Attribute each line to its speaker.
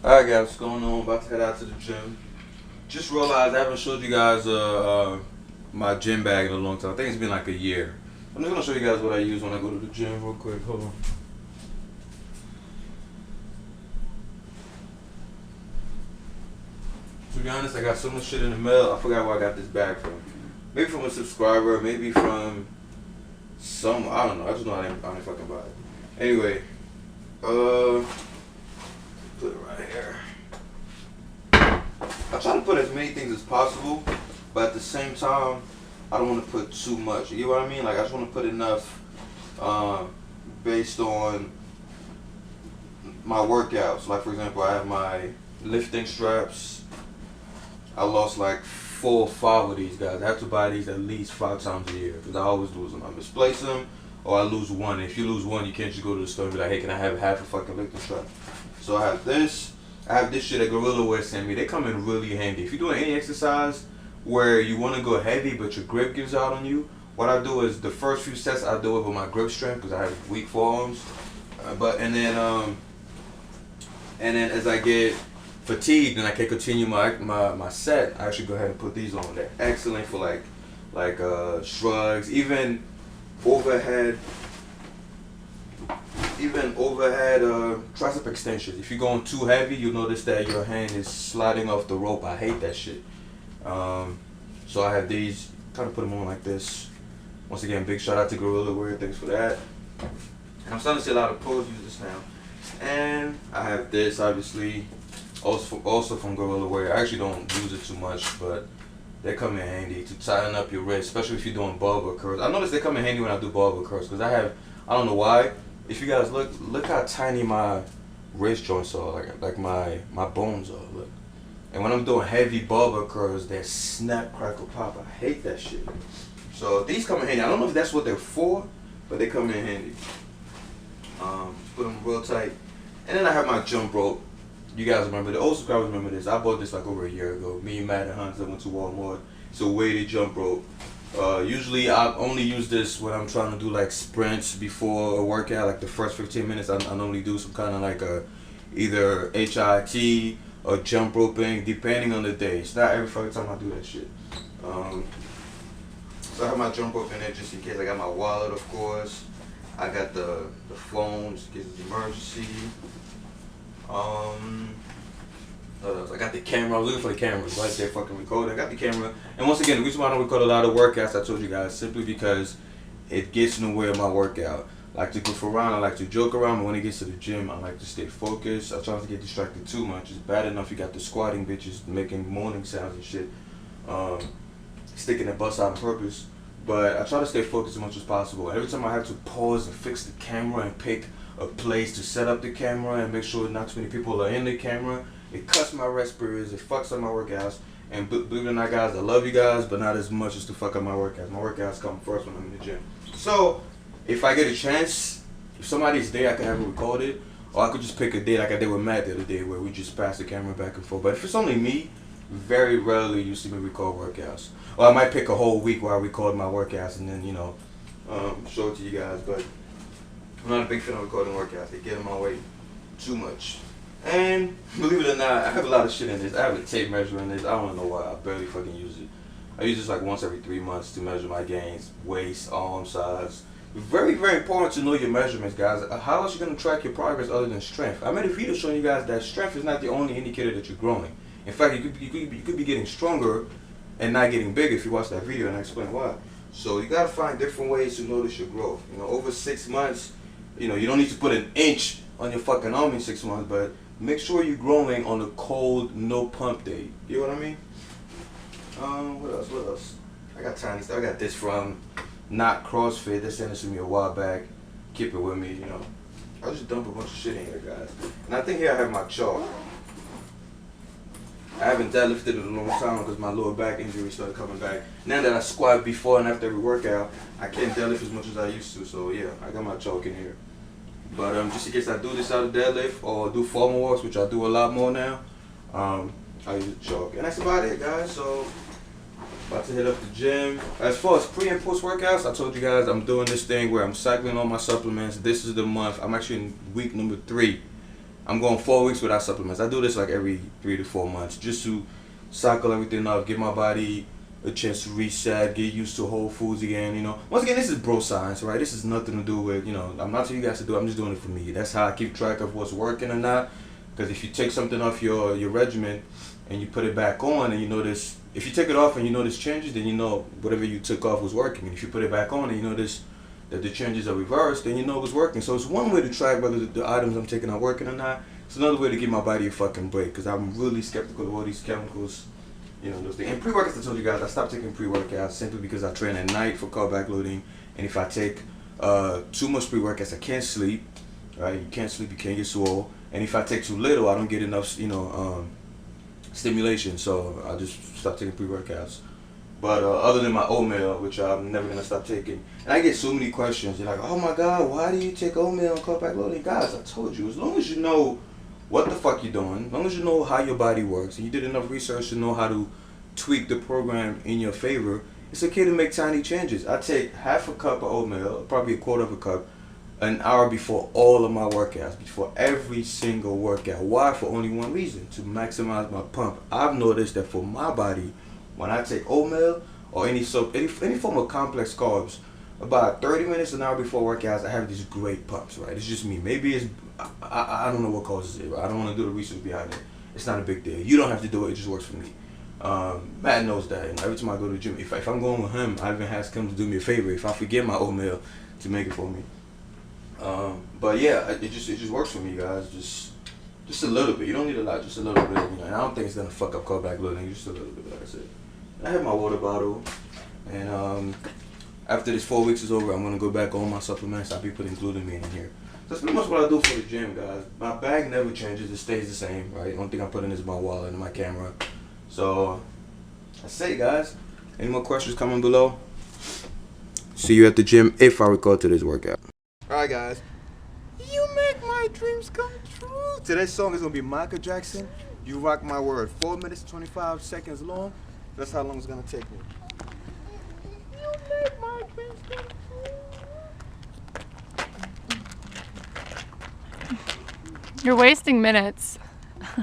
Speaker 1: Alright guys, what's going on? About to head out to the gym. Just realized I haven't showed you guys my gym bag in a long time. I think it's been like a year. I'm just gonna show you guys what I use when I go to the gym real quick. Hold on. To be honest, I got so much shit in the mail, I forgot where I got this bag from. Maybe from a subscriber, maybe from some, I don't know. I just know I didn't fucking buy it. Anyway, put it right here. I try to put as many things as possible, but at the same time, I don't want to put too much. You know what I mean? Like I just want to put enough based on my workouts. Like for example, I have my lifting straps. I lost like 4 or 5 of these guys. I have to buy these at least 5 times a year because I always lose them. I misplace them or I lose one. If you lose one, you can't just go to the store and be like, hey, can I have half a fucking lifting strap? So I have this. I have this shit that Gorilla Wear sent me. They come in really handy. If you're doing any exercise where you want to go heavy but your grip gives out on you, what I do is the first few sets I do it with my grip strength because I have weak forearms. And then as I get fatigued and I can continue my set, I actually go ahead and put these on. They're excellent for like shrugs, even overhead tricep extensions. If you're going too heavy, you'll notice that your hand is sliding off the rope. I hate that shit. So I have these, kind of put them on like this. Once again, big shout out to Gorilla Wear, thanks for that. And I'm starting to see a lot of pros use this now. And I have this, obviously, also from Gorilla Wear. I actually don't use it too much, but they come in handy to tighten up your wrist, especially if you're doing barbell curls. I notice they come in handy when I do barbell curls because I don't know why. If you guys look how tiny my wrist joints are, like my bones are. Look, and when I'm doing heavy barbell curls, they snap, crackle, pop. I hate that shit. So these come in handy. I don't know if that's what they're for, but they come in handy. Put them real tight, and then I have my jump rope. You guys remember, the old subscribers remember this. I bought this like over a year ago. Me and Matt and Hans went to Walmart. It's a weighted jump rope. Usually I only use this when I'm trying to do like sprints before a workout, like the first 15 minutes. I normally do some kind of like either HIIT or jump roping, depending on the day. It's not every fucking time I do that shit. So I have my jump rope in there just in case. I got my wallet, of course. I got the phone just in case it's an emergency. I got the camera. I was looking for the camera right there, fucking recording. I got the camera. And once again, the reason why I don't record a lot of workouts, I told you guys, simply because it gets in the way of my workout. I like to goof around, I like to joke around, but when it gets to the gym, I like to stay focused. I try not to get distracted too much. It's bad enough you got the squatting bitches making moaning sounds and shit, sticking their butts out on purpose. But I try to stay focused as much as possible. Every time I have to pause and fix the camera and pick a place to set up the camera and make sure not too many people are in the camera, it cuts my rest periods, it fucks up my workouts. And believe it or not, guys, I love you guys, but not as much as to fuck up my workouts. My workouts come first when I'm in the gym. So, if I get a chance, if somebody's there, I can have it recorded, or I could just pick a day like I did with Matt the other day where we just pass the camera back and forth. But if it's only me, very rarely you see me record workouts. Or I might pick a whole week where I record my workouts and then, show it to you guys. But I'm not a big fan of recording workouts. They get in my way too much. And believe it or not, I have a lot of shit in this. I have a tape measure in this. I don't know why. I barely fucking use it. I use this like once every 3 months to measure my gains, waist, arm size. Very, very important to know your measurements, guys. How else are you going to track your progress other than strength? I made a video showing you guys that strength is not the only indicator that you're growing. In fact, you could be getting stronger and not getting bigger if you watch that video, and I explain why. So you got to find different ways to notice your growth. Over 6 months, you don't need to put an inch on your fucking arm in 6 months, but make sure you're growing on a cold, no pump day. You know what I mean? What else? I got tiny stuff. I got this from Not CrossFit. They sent this to me a while back. Keep it with me, I just dump a bunch of shit in here, guys. And I think here I have my chalk. I haven't deadlifted in a long time because my lower back injury started coming back. Now that I squat before and after every workout, I can't deadlift as much as I used to. So yeah, I got my chalk in here. But just in case I do this out of deadlift or do formal walks, which I do a lot more now, I use the chalk. And that's about it, guys. So about to hit up the gym. As far as pre and post workouts, I told you guys I'm doing this thing where I'm cycling all my supplements. This is the month. I'm actually in week number 3. I'm going 4 weeks without supplements. I do this like every 3 to 4 months just to cycle everything up, give my body a chance to reset, get used to whole foods again, you know. Once again, this is bro science, right? This is nothing to do with, you know, I'm not telling you guys to do it, I'm just doing it for me. That's how I keep track of what's working or not. Because if you take something off your regimen and you put it back on and you notice, if you take it off and you notice changes, then you know whatever you took off was working. And if you put it back on and you notice that the changes are reversed, then you know it was working. So it's one way to track whether the items I'm taking are working or not. It's another way to give my body a fucking break, because I'm really skeptical of all these chemicals, you know, those things. And pre-workouts, I told you guys, I stopped taking pre-workouts simply because I train at night for carb backloading. And if I take too much pre-workouts, I can't sleep, right? You can't sleep, you can't get swole. And if I take too little, I don't get enough, you know, stimulation. So I just stopped taking pre-workouts. But other than my oatmeal, which I'm never going to stop taking. And I get so many questions. They're like, oh my God, why do you take oatmeal and carb backloading? Guys, I told you, as long as you know what the fuck you're doing, as long as you know how your body works, and you did enough research to know how to tweak the program in your favor, it's okay to make tiny changes. I take half a cup of oatmeal, probably a quarter of a cup, an hour before all of my workouts, before every single workout. Why? For only one reason, to maximize my pump. I've noticed that for my body, when I take oatmeal or any form of complex carbs, about 30 minutes, an hour before workouts, I have these great pumps, right? It's just me. Maybe it's, I don't know what causes it, right? I don't want to do the research behind it. It's not a big deal. You don't have to do it. It just works for me. Matt knows that. And every time I go to the gym, if I'm going with him, I even ask him to do me a favor if I forget my oatmeal to make it for me. But yeah, it just works for me, guys. Just a little bit. You don't need a lot. Just a little bit. You know, and I don't think it's gonna fuck up carb backloading. Just a little bit, like I said. I have my water bottle, and after this 4 weeks is over, I'm gonna go back on my supplements. I'll be putting glutamine in here. So that's pretty much what I do for the gym, guys. My bag never changes. It stays the same, right? The only thing I put in is my wallet and my camera. So that's it, guys. Any more questions, comment below. See you at the gym if I record today's workout. Alright, guys. You make my dreams come true. Today's song is gonna be Michael Jackson, You Rock My World. 4 minutes, 25 seconds long. That's how long it's gonna take me. You make my dreams come true.
Speaker 2: You're wasting minutes.